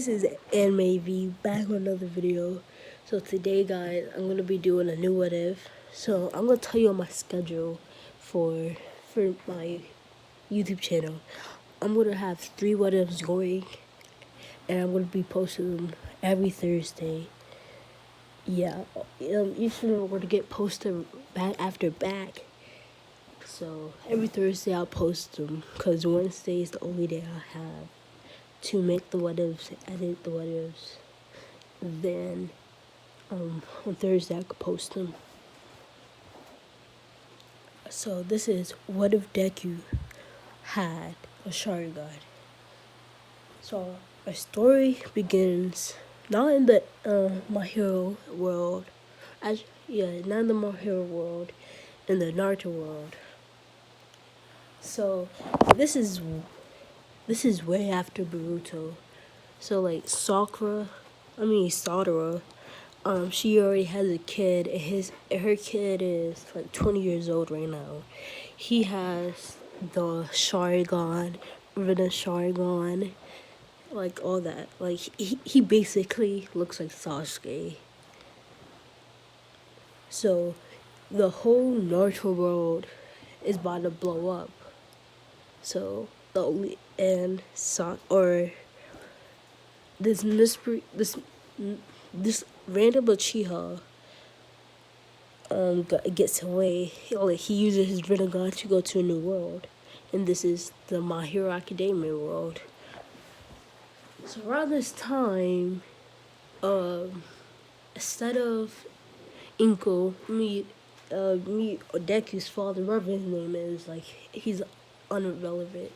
this is Anime V back with another video. So today guys, I'm gonna be doing a new what if. So I'm gonna tell you on my schedule for my YouTube channel. I'm gonna have 3 what ifs going, and I'm gonna be posting them every Thursday. Yeah, each of them are gonna get posted back after back. So every Thursday I'll post them, cause Wednesday is the only day I have to make the what ifs, edit the what ifs. Then on Thursday I could post them. So this is what if Deku had a sharingan. So our story begins not in the My Hero world, not in the My Hero world, in the Naruto world. So this is way after Boruto. So like Sakura, she already has a kid, and her kid is like 20 years old right now. He has the sharingan, Rinna sharingan, like all that. Like he basically looks like Sasuke. So the whole Naruto world is about to blow up. So the only this random Uchiha gets away. He uses his Rinnegan to go to a new world, and this is the My Hero Academia world. So around this time, instead of Inko meet Deku's father, whatever his name is, like he's irrelevant.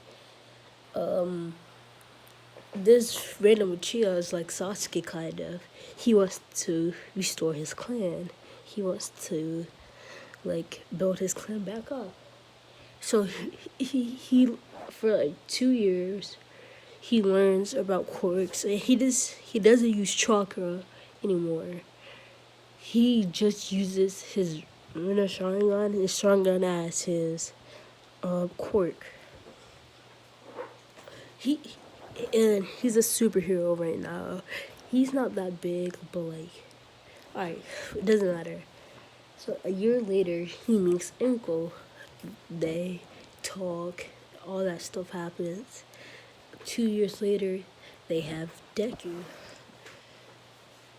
This random Uchiha is like Sasuke kind of. He wants to restore his clan. He wants to like build his clan back up. So he for like 2 years he learns about quirks, and he doesn't use chakra anymore. He just uses his Rinna Sharingan as his quirk. He's a superhero right now. He's not that big, but like, alright, it doesn't matter. So a year later, he meets Inko. They talk, all that stuff happens. 2 years later, they have Deku.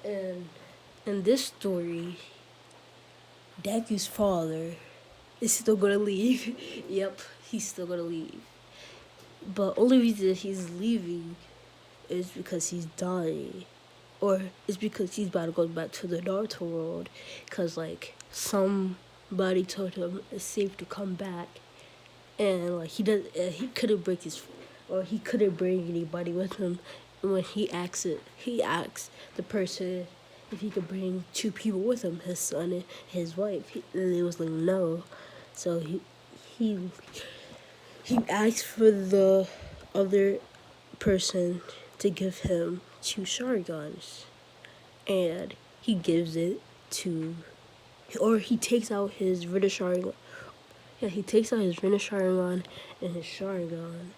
And in this story, Deku's father is still gonna leave. Yep, he's still gonna leave. But only reason he's leaving is because he's dying. Or it's because he's about to go back to the Naruto world. Because, like, somebody told him it's safe to come back. And, like, he couldn't bring anybody with him. And when he asked the person if he could bring 2 people with him, his son and his wife. And it was like, no. So he asked for the other person to give him 2 sharingans, and he gives it to, or he takes out his Rinna sharingan. Yeah, he takes out his Rinna sharingan and his sharingan,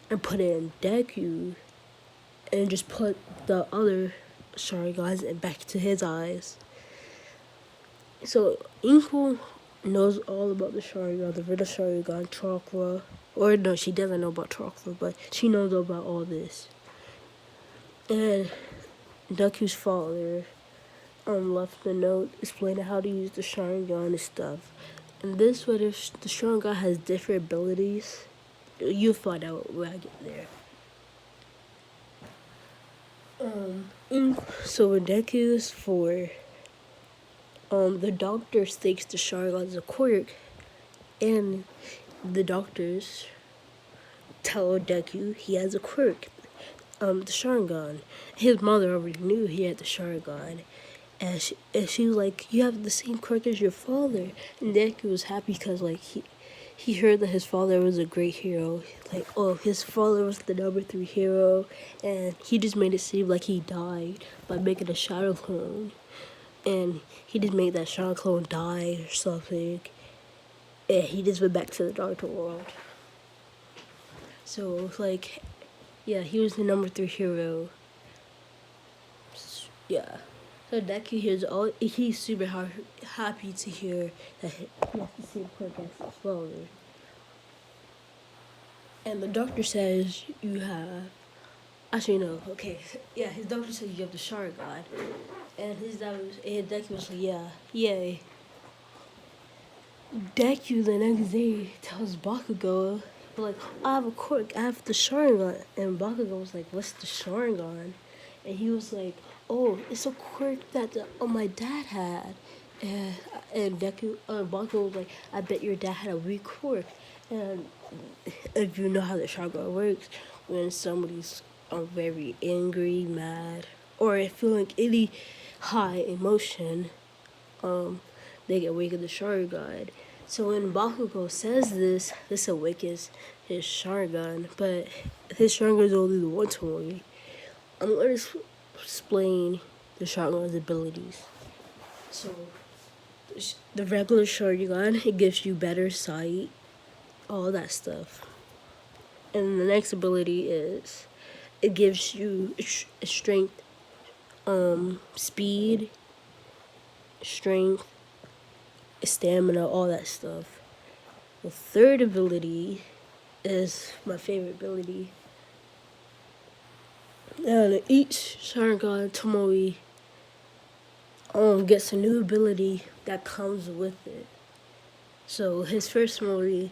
and put it in Deku, and just put the other sharingans back to his eyes. So Inko knows all about the sharingan, the Rinna sharingan, chakra. Or no, she doesn't know about chakra, but she knows about all this. And Deku's father left a note explaining how to use the sharingan and stuff. And this, what if the sharingan has different abilities? You'll find out when I get there. So when Deku is 4, the doctor thinks the sharingan is a quirk, and the doctors tell Deku he has a quirk, the sharingan. His mother already knew he had the sharingan, and she was like, you have the same quirk as your father. And Deku was happy because like he heard that his father was a great hero. Like, oh, his father was the number 3 hero, and he just made it seem like he died by making a shadow clone. And he just made that shadow clone die or something. And he just went back to the Naruto world. So, like, yeah, he was the number 3 hero. Yeah. So Deku hears all. He's super happy to hear that he has the same quirk as his father. And the doctor says you have. Actually, no. Okay. Yeah, his doctor says you have the Sharingan. And his dad was. And Deku was like, yeah, yay. Deku the next day tells Bakugo, like, I have a quirk, I have the Sharingan. And Bakugo was like, what's the Sharingan? And he was like, oh, it's a quirk that my dad had. And, Bakugo was like, I bet your dad had a weak quirk. And if you know how the Sharingan works, when somebody's very angry, mad, or feeling any high emotion, they get weak of the Sharingan. So when Bakugo says this awakens his Sharingan, but his Sharingan is only the one Tomoe. I'm going to explain the Sharingan's abilities. So the regular Sharingan, it gives you better sight, all that stuff. And the next ability is it gives you strength, speed, strength, stamina, all that stuff. The third ability is my favorite ability. And each Sharingan Tomoe gets a new ability that comes with it. So his first Tomoe,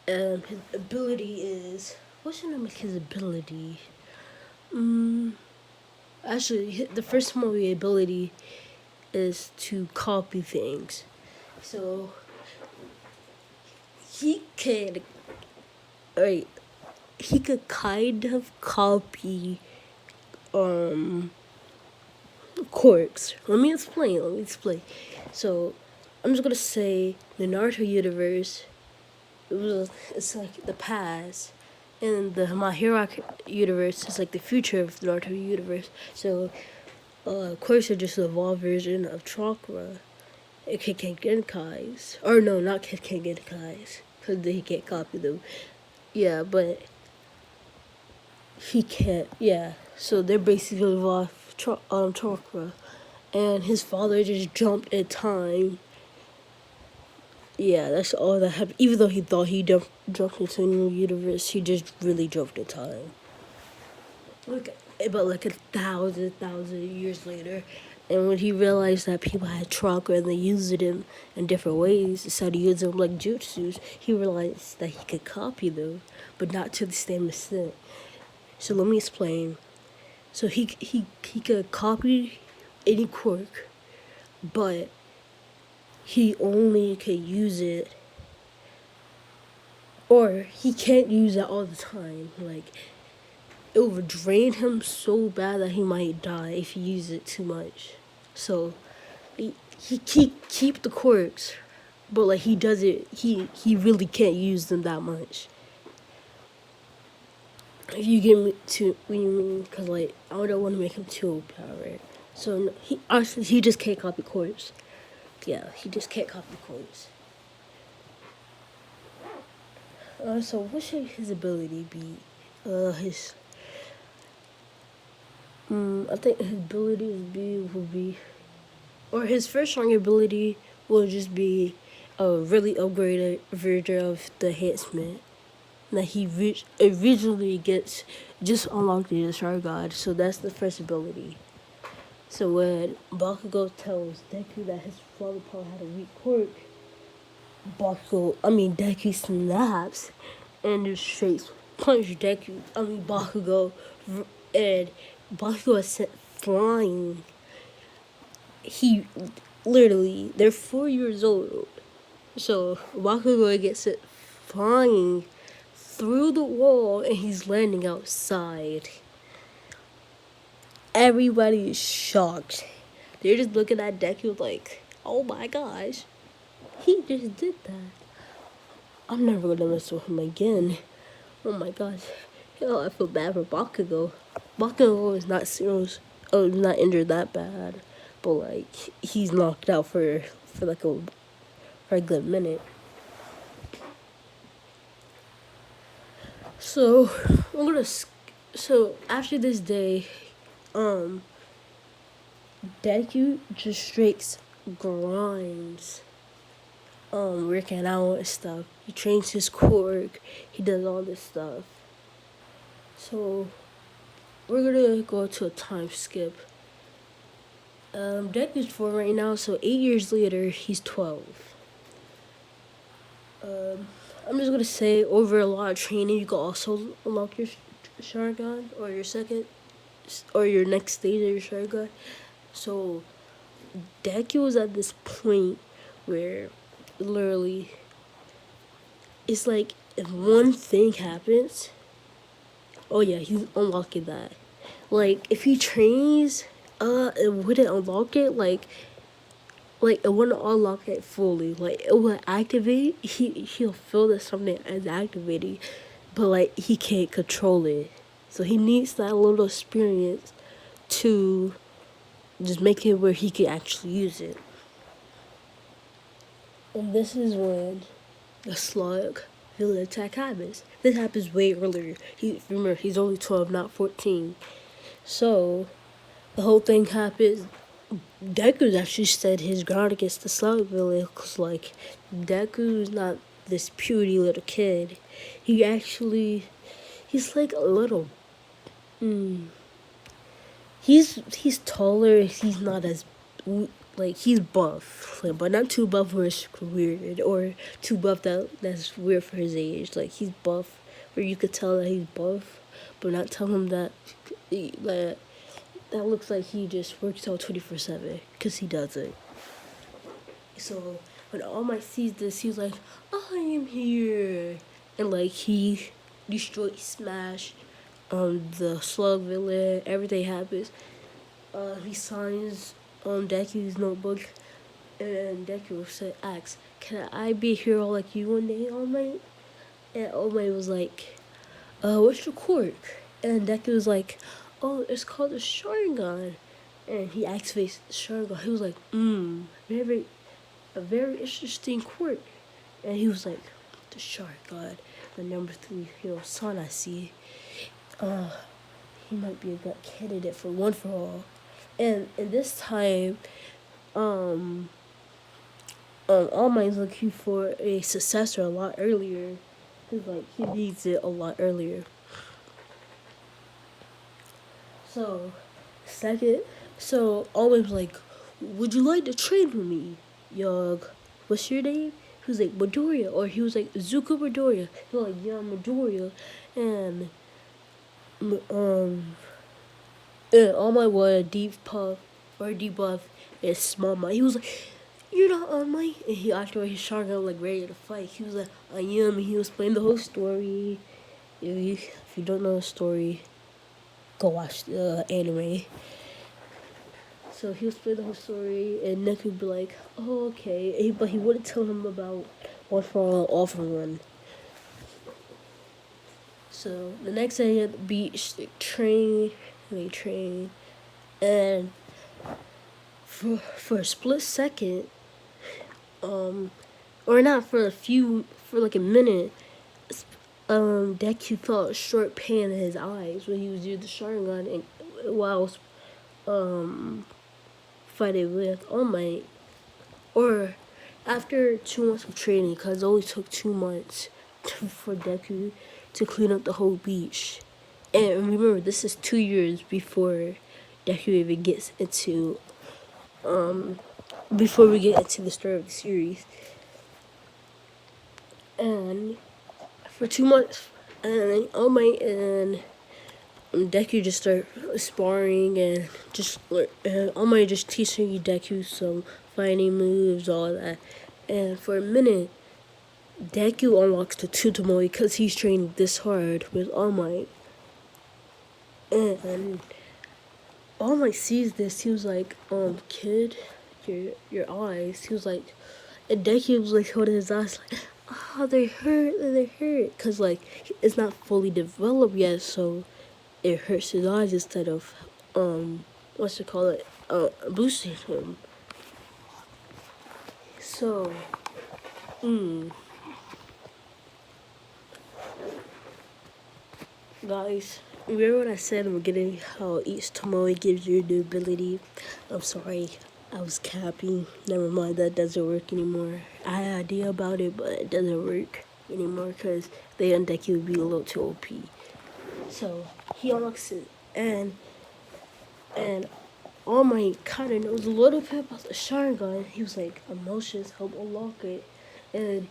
his ability is, what's the name of his ability? Actually, the first Tomoe ability is to copy things. So he can, right? He could kind of copy quirks. Let me explain. So I'm just gonna say the Naruto universe. It's like the past, and the My Hero universe is like the future of the Naruto universe. So quirks are just an evolved version of chakra. Ken Genkai's, or no, not Ken Genkai's, because he can't copy them. Yeah, but he can't. Yeah, so they're basically evolved chakra, and his father just jumped in time. Yeah, that's all that happened. Even though he thought he jumped into a new universe, he just really jumped in time. But like a thousand years later, and when he realized that people had chakra and they used it in different ways, instead of using them like jutsus, he realized that he could copy them, but not to the same extent. So let me explain. So he could copy any quirk, but he only could use it, or he can't use it all the time. Like, it would drain him so bad that he might die if he uses it too much. So he keep the quirks, but like he does it. He really can't use them that much. If you get me to what you mean, because like I don't want to make him too overpowered. So he just can't copy quirks. Yeah, he just can't copy quirks. So what should his ability be? I think his ability will be, or his first strong ability will just be a really upgraded version of the enhancement that he originally gets just unlocked in the Sharingan. So that's the first ability. So when Bakugo tells Deku that his father probably had a weak quirk, Deku snaps and just straight punch Bakugo, and Bakugo is sent flying. He literally, they're 4 years old, so Bakugo gets it flying through the wall and he's landing outside. Everybody is shocked. They're just looking at Deku like, oh my gosh, he just did that. I'm never gonna mess with him again. Oh my gosh. Yo, I feel bad for Bakugo. Bakugo is not serious. Oh, not injured that bad. But like, he's knocked out for like a good minute. So, so after this day, Deku just straight grinds, working out and stuff. He trains his core. He does all this stuff. So we're gonna go to a time skip. Deku's 4 right now, so 8 years later, he's 12. I'm just gonna say, over a lot of training, you can also unlock your sharingan or your second, or your next stage of your sharingan. So Deku was at this point where, literally, it's like if one thing happens, oh yeah, he's unlocking that. Like if he trains, it wouldn't unlock it. Like it wouldn't unlock it fully. Like it will activate. He'll feel that something is activating, but like he can't control it. So he needs that little experience to just make it where he can actually use it. And this is when the slug villain attack happens. This happens way earlier. Remember, he's only 12, not 14. So the whole thing happens. Deku actually said his ground against the slug villain, because like Deku's not this puny little kid. He's like a little. He's taller. He's not as like he's buff, like, but not too buff where it's weird, or too buff that's weird for his age. Like he's buff where you could tell that he's buff, but not tell him that that looks like he just works out 24/7, because he doesn't. So when All Might sees this, he's like, I am here, and like he destroys Smash, the slug villain. Everything happens. He signs Deku's notebook, and Deku asks, "Can I be a hero like you one day, All Might?" And All Might was like, "What's your quirk?" And Deku was like, "Oh, it's called the sharingan." And he activates the sharingan. He was like, a very interesting quirk. And he was like, the sharingan, the number 3 hero son I see. He might be a good candidate for One for All. And this time, All Might's looking for a successor a lot earlier. He's like, he needs it a lot earlier. So All Might's like, would you like to train with me, Yog? What's your name? He was like, Midoriya. Or he was like, Zuko Midoriya. He was like, yeah, Midoriya. And All Might was a debuff is Small Might. He was like, you're not All Might. And he activated his Sharingan like ready to fight. He was like, I am. And he was playing the whole story. If you don't know the story, go watch the anime. So he was playing the whole story, and Nick would be like, oh, okay. But he wouldn't tell him about One for All for One. So the next day at the beach, they train, and for a split second, or not for like a minute, Deku felt a short pain in his eyes when he was using the Sharingan, and while fighting with All Might. Or after 2 months of training, because it only took 2 months for Deku to clean up the whole beach. And remember, this is 2 years before Deku even gets into before we get into the start of the series. And for 2 months, and All Might and Deku just start sparring, and All Might just teaching Deku some fighting moves, all that. And for a minute, Deku unlocks the Tsutomu because he's trained this hard with All Might. And All Might sees this. He was like, kid, your eyes. He was like, and Deku was like holding his eyes like, oh, they hurt. Because like, it's not fully developed yet, so it hurts his eyes instead of, boosting him. So, guys, remember what I said in the beginning how each Tomoe gives you a new ability? I'm sorry, I was capping. Never mind, that doesn't work anymore. I had an idea about it, but it doesn't work anymore because they on deck would be a little too OP. So he unlocks it, and all my kind of knows a little bit about the sharingan. He was like, emotions help unlock it, and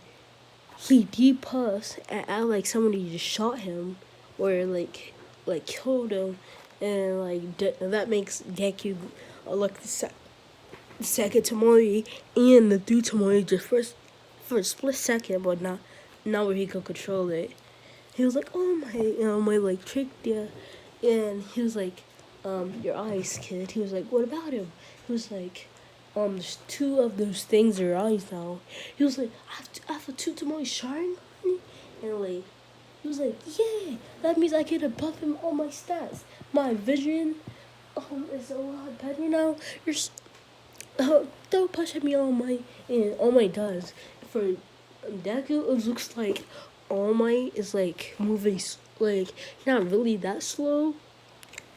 he depuffs and like somebody just shot him or like killed him, and that makes Deku like the second Tamori and the third Tamori just for a split second, but not where he could control it. He was like, oh my like tricked you, and he was like, your eyes, kid. He was like, what about him? He was like, there's two of those things in your eyes now. He was like, I have a two Tamori shine, and like, he was like, yeah, that means I get to buff him all my stats. My vision, is a lot better now. Don't push at me on my and All Might does. For Deku, it looks like All Might is like moving like not really that slow,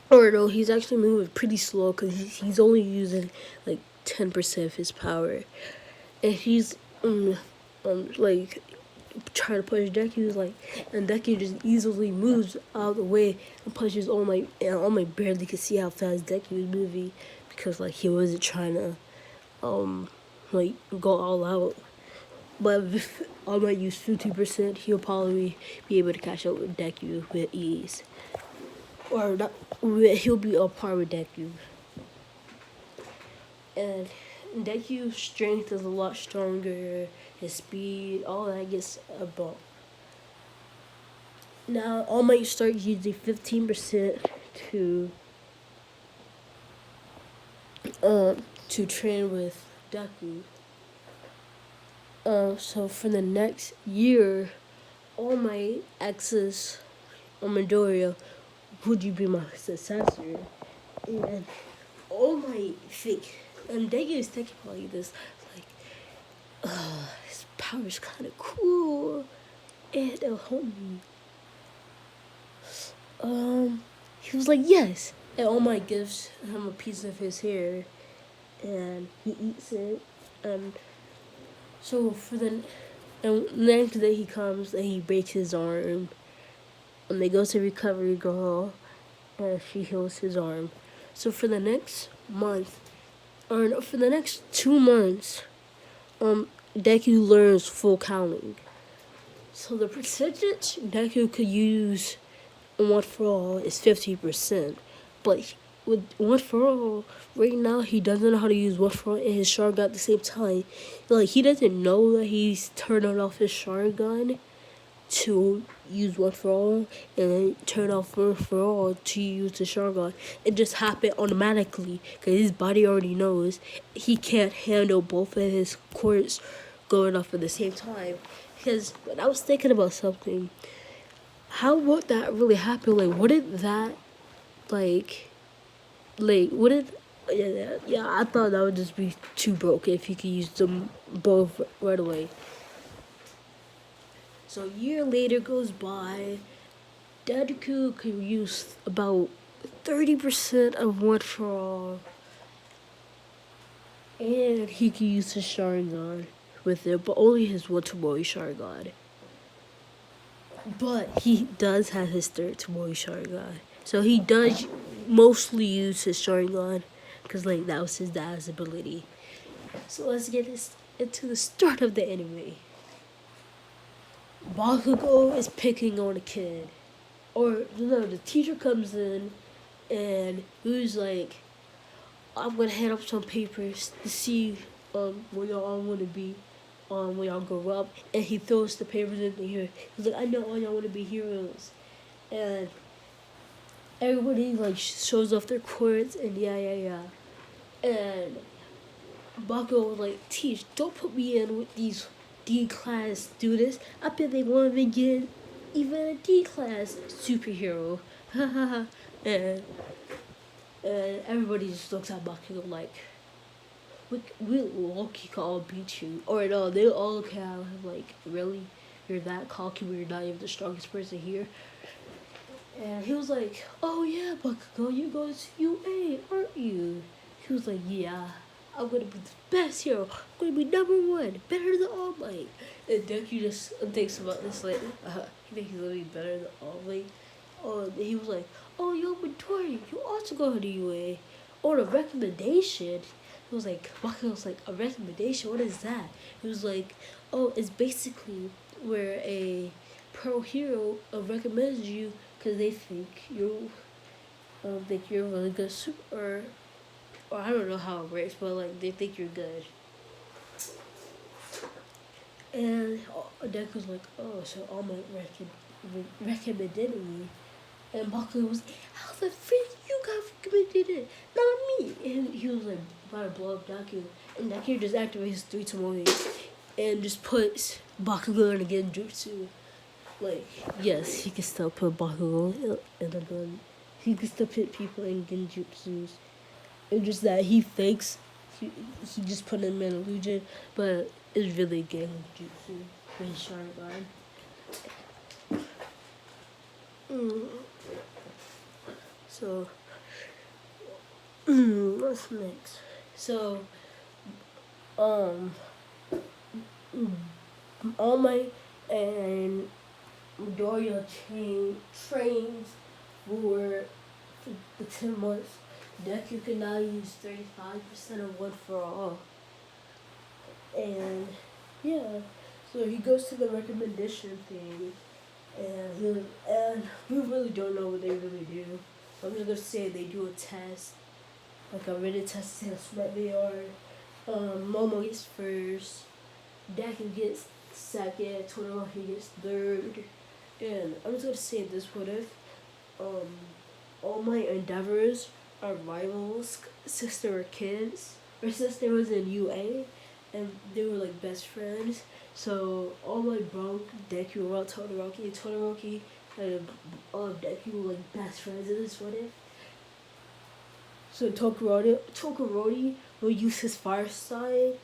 or no, he's actually moving pretty slow because he's only using like 10% of his power, and he's like trying to push Deku like, and Deku just easily moves out of the way and pushes All Might, and All Might barely could see how fast Deku was moving because like he wasn't trying to like go all out. But if I might use 50%, he'll probably be able to catch up with Deku with ease. Or not, he'll be on par with Deku. And Deku's strength is a lot stronger, his speed, all that gets a bump. Now, I might start using 15% to to train with Deku. So for the next year, all my exes on Midoriya, would you be my successor? And all my think, and Deku is thinking about this, like, his power's kind of cool, and it'll help me. He was like, yes, and all my gives him a piece of his hair, and he eats it, and so for the next day he comes and he breaks his arm, and they go to recovery girl, and she heals his arm. So for the next month, or no, for the next 2 months, Deku learns full counting. So the percentage Deku could use in One for All is 50%, but with One for All, right now he doesn't know how to use One for All and his Sharingan at the same time. Like, he doesn't know that he's turning off his Sharingan to use One for All and then turn off One for All to use the Sharingan. It just happened automatically because his body already knows he can't handle both of his cords going off at the same time. Because when I was thinking about something, how would that really happen? Like, wouldn't that, wouldn't, yeah, I thought that would just be too broken if you could use them both right away. So a year later goes by, Deku could use about 30% of One for All, and he can use his Sharingan with it, but only his One Tomoe Sharingan. But he does have his third Tomoe Sharingan, so he does mostly use his Sharingan, because like that was his dad's ability. So let's get into the start of the anime. Bakugo is picking on a kid. Or, no, the teacher comes in and he's like, I'm going to hand up some papers to see where y'all all want to be when y'all grow up. And he throws the papers in the air. He's like, I know all y'all want to be heroes. And everybody, like, shows off their cords and yeah. And Bakugo was like, Teach, don't put me in with these D-class students. I bet they won't even get even a D-class superhero. and everybody just looks at Bakugo like, we low-key can all beat you. Or no, they all look at him like, really? You're that cocky, but you're not even the strongest person here? And he was like, "Oh yeah, Bakugo, you go to UA, aren't you?" He was like, "Yeah, I'm gonna be the best hero. I'm gonna be #1, better than All Might." And Deku just thinks about this like, he thinks he's gonna be better than All Might. Oh, and he was like, "Oh, yo, Midori, you ought to go to UA." Or a recommendation. He was like, Bakugo was like, "A recommendation? What is that?" He was like, "Oh, it's basically where a pro hero recommends you because they think you're really good, or I don't know how it works, but like they think you're good." And Deku was like, "Oh, so All Might recommended me." And Bakugo was, "How the frick you got recommended it? Not me." And he was like, about to blow up Deku. And Deku just activates his 3 Tomoe and just puts Bakugo in a Genjutsu. Like, yes, he can still put Bakugo in a gun. He can still put people in Genjutsus. It's just that he fakes. He just put him in illusion, but it's really Genjutsu with Sharingan. So, what's next? So, um, All Might and Midoriya trains for the 10 months. Deku can now use 35% of One for All. And yeah, so he goes to the recommendation thing, and we really don't know what they really do. I'm just gonna say they do a test, like a written test to see how smart they are. Momo gets first, Deku gets second, Todoroki gets third, and I'm just gonna say this: what if all my endeavors are rivals since they were kids, or since they was in UA, and they were like best friends. So all my bro Deku were all Todoroki. Todoroki and all of Deku were like best friends in this what if. So Todoroki will use his fire side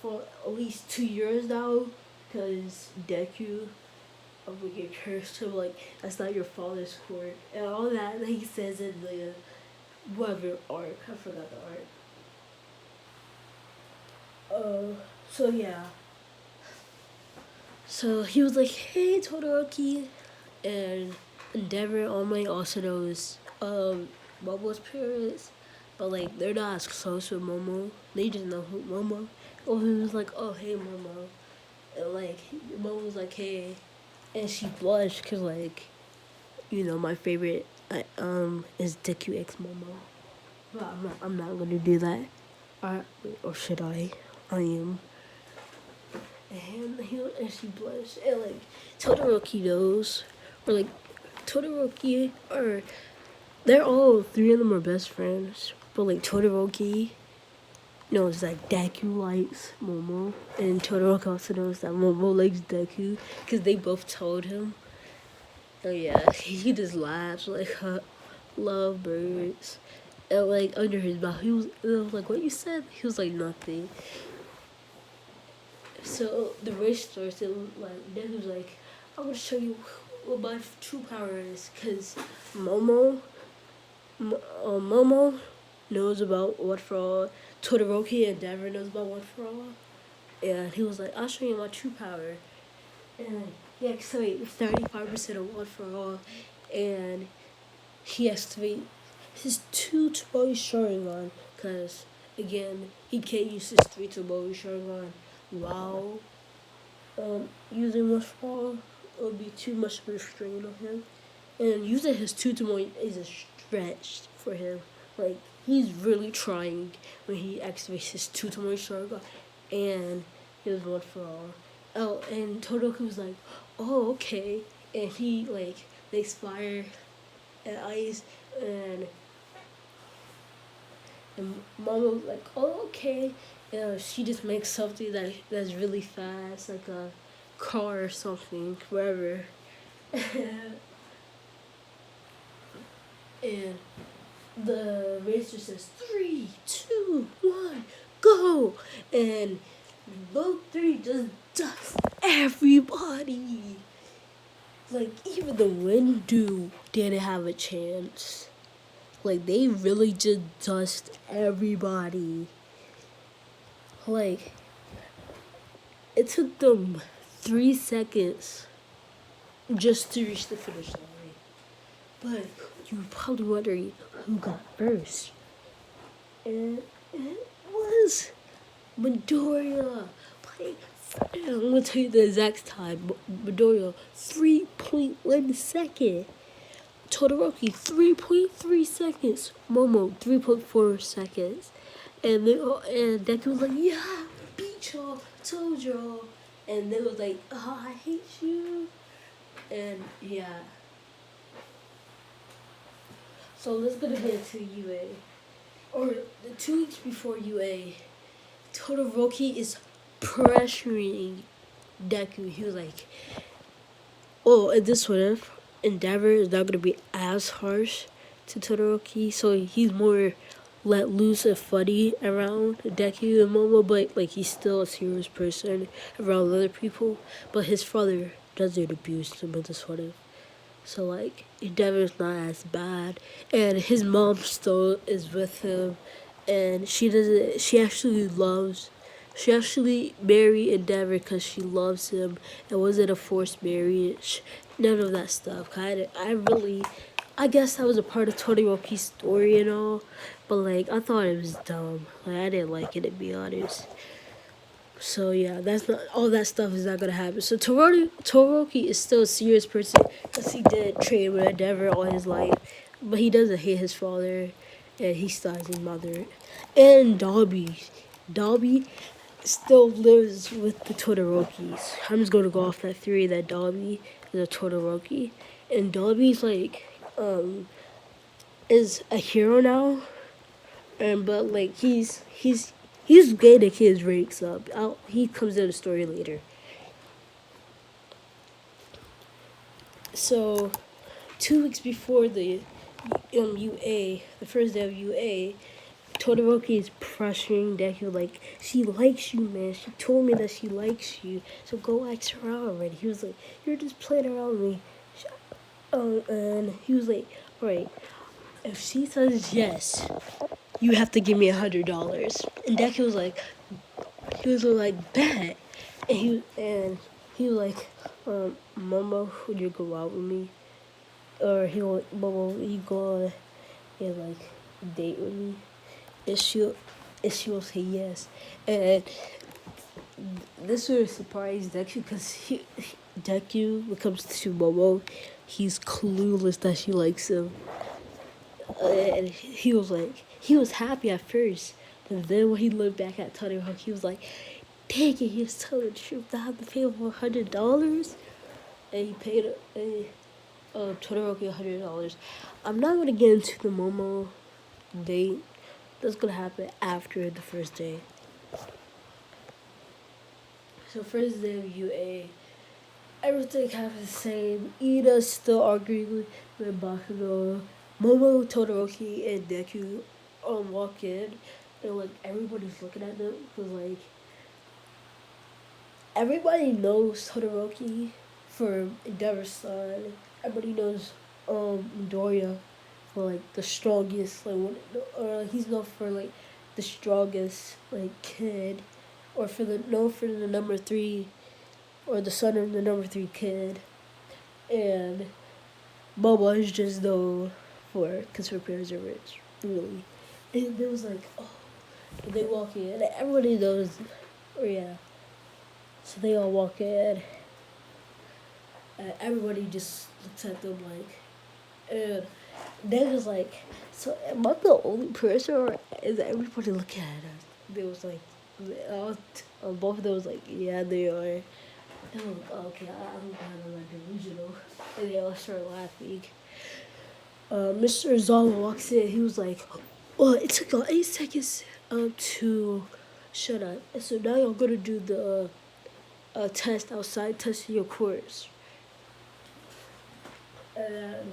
for at least 2 years now, because Deku will get cursed to like, "That's not your father's court," and all that he says in the whatever arc. I forgot the arc. So yeah. So he was like, "Hey, Todoroki," and Endeavor only also knows Momo's parents, but like they're not as close with Momo. They just know who Momo. Oh, he was like, "Oh, hey, Momo," and like Momo was like, "Hey," and she blushed because like, my favorite is Deku X Momo. But I'm not gonna do that. Or should I? I am. And she blushed. And like Todoroki knows, or like Todoroki, or they're all three of them are best friends. But like Todoroki knows that Deku likes Momo, and Todoroki also knows that Momo likes Deku because they both told him. Oh yeah, he just laughs like, "Love birds." And like under his mouth, he was like, "What you said?" He was like, "Nothing." So the race starts, and like Deku was like, "I'm gonna show you what my true power is," because Momo knows about One for All. Todoroki and Endeavor knows about One for All. And he was like, "I'll show you my true power." And he activated 35% of One for All. And he activated his 2 Tomoe Sharingan. Because, again, he can't use his 3 Tomoe Sharingan while using One for All. It would be too much of a strain on him. And using his 2 Tomoe is a stretch for him. Like, he's really trying when he activates his 2 Tomoe Sharingan and his One for All. Oh, and Todoroki was like, "Oh, okay." And he, like, makes fire and ice, and Mama was like, "Oh, okay." She just makes something that's really fast, like a car or something, wherever. And the racer says 3, 2, 1, go, and both three just dust everybody. Like, even the Windu didn't have a chance. Like, they really just dust everybody. Like, it took them 3 seconds just to reach the finish line. But you're probably wondering who got first. And it was Midoriya. I'm gonna tell you the exact time. Midoriya, 3.1 second. Todoroki, 3.3 seconds. Momo, 3.4 seconds. And Deku was like, yeah, beat y'all, told y'all. And they was like, oh, I hate you. And yeah. So let's go ahead to UA. Or the 2 weeks before UA, Todoroki is pressuring Deku. He was like, oh, and this one, Endeavor is not going to be as harsh to Todoroki. So he's more let loose and funny around Deku and Momo, but like he's still a serious person around other people. But his father doesn't abuse him with this one. So like Endeavor's not as bad, and his mom still is with him, and she doesn't. She actually married Endeavor because she loves him. It wasn't a forced marriage. None of that stuff. I guess that was a part of Todoroki's story and all, but like I thought it was dumb. Like I didn't like it, to be honest. So yeah, that's not all that stuff is not gonna happen. So Todoroki is still a serious person because he did train with Endeavor all his life, but he doesn't hate his father, and he still has his mother. And Dobby still lives with the Todorokis. I'm just gonna go off that theory that Dobby is a Todoroki, and Dobby's like is a hero now, and but like he's getting his ranks up. He comes in the story later. So, 2 weeks before the UA, the first day of UA, Todoroki is pressuring Deku like, she likes you, man. She told me that she likes you, so go ask her out already. He was like, you're just playing around with me. And he was like, alright, if she says yes, you have to give me $100. And Deku was like, bet. And he was like, Momo, would you go out with me? Or Momo, you go and like date with me? And she will say yes. And this would surprise Deku because Deku, when it comes to Momo, he's clueless that she likes him. And he was happy at first, but then when he looked back at Todoroki, he was like, dang it, he was telling the truth. I have to pay him $100, and he paid Todoroki $100. I'm not gonna get into the Momo date. That's gonna happen after the first day. So first day of UA, everything happens the same. Ida's still arguing with Bakugo. Momo, Todoroki, and Deku walk in, and like everybody's looking at them because like everybody knows Todoroki for Endeavor's son. Everybody knows Midoriya for like the strongest, he's known for like the strongest like kid, or for the number 3, or the son of the number 3 kid, and Momo is just known for because her parents are rich, really. And it was like, oh, and they walk in, and everybody knows, oh yeah. So they all walk in, and everybody just looks at them like, and they was like, so am I the only person, or is everybody looking at us? They was like, both of them was like, yeah, they are. And I'm like, okay, I'm kind of like delusional. And they all start laughing. Mr. Zawa walks in. He was like, well, it took 8 seconds to shut up. And so now y'all gonna do the test outside, testing your course. And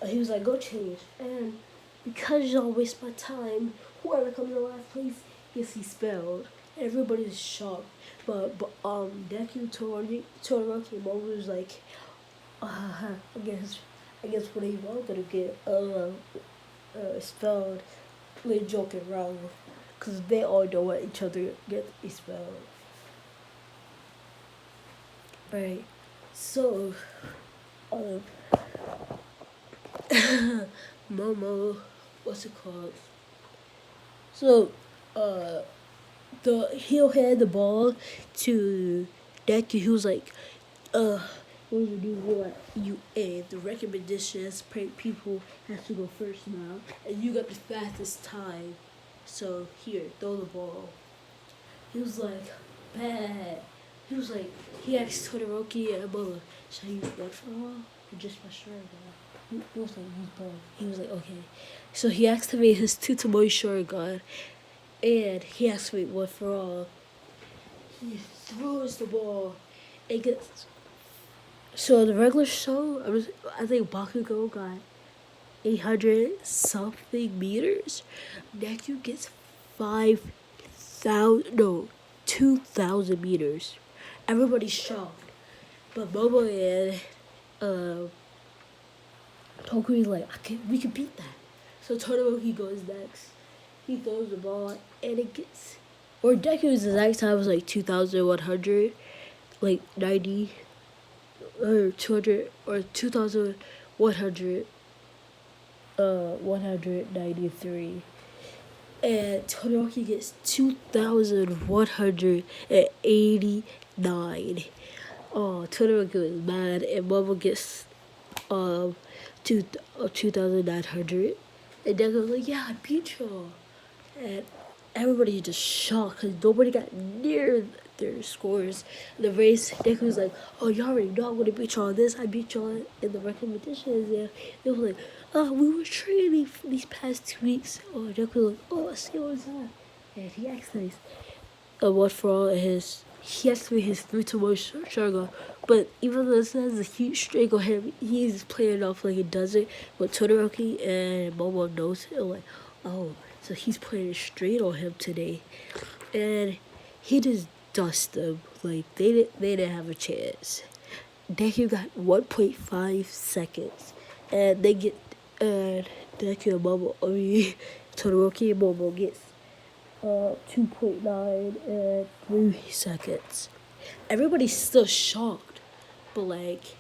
he was like, go change. And because y'all waste my time, whoever comes in last place gets expelled. Everybody's shocked. Deku Todoroki and Momo was like, I guess what are you all gonna get spelled. We're joking around because they all know what each other get spelled. Right. So, um, Momo, what's it called? So, uh, he'll hand the ball to Deku. He was like, what do you want? The recommendation is people have to go first now, and you got the fastest time. So here, throw the ball. He was like, bad. He was like, he asked Todoroki and Momo, should I use one for a while or just my sharingan? He was like, use both. He was like, okay. So he activated his two Tomoe sharingan, and he activated one for all. He throws the ball. It gets. So the regular show, I think Bakugo got 800 something meters. Deku gets 5,000, no, 2,000 meters. Everybody's shocked. But Momo and Toku's like, we can beat that. So Todoroki goes next. He throws the ball and it gets. Or Deku's exact time was like 2,100, like 90, or 200, or 2,100, 193. And Todoroki gets 2,189. Oh, Todoroki was mad, and Momo gets 2,900. And Deku was like, yeah, I beat y'all. And everybody just shocked because nobody got near their scores. The race, Deku was like, oh, y'all already know I'm gonna beat y'all on this. I beat y'all in the recommendations. Yeah, they were like, oh, we were training for these past 2 weeks. Oh, Deku was like, oh, I see what's that. And he actually one for all he activated his 3 to 1 Sharingan. But even though this has a huge streak on him, he's playing off like he doesn't. But Todoroki and Momo knows it. Like, oh, so he's playing straight on him today. And he just dusted them. Like, they didn't have a chance. Deku got 1.5 seconds. And they get, Deku and Momo, Todoroki and Momo gets 2.9 and 3 seconds. Everybody's still shocked, but like,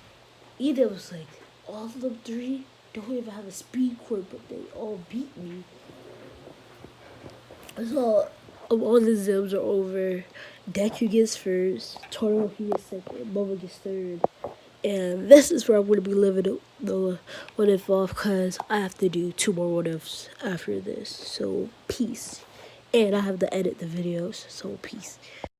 Ida was like, all of them 3 don't even have a speed core, but they all beat me. So all the Zims are over. Deku gets first, Todoroki gets second, Momo gets third. And this is where I'm going to be living the what if off because I have to do 2 more what ifs after this. So peace. And I have to edit the videos, so peace.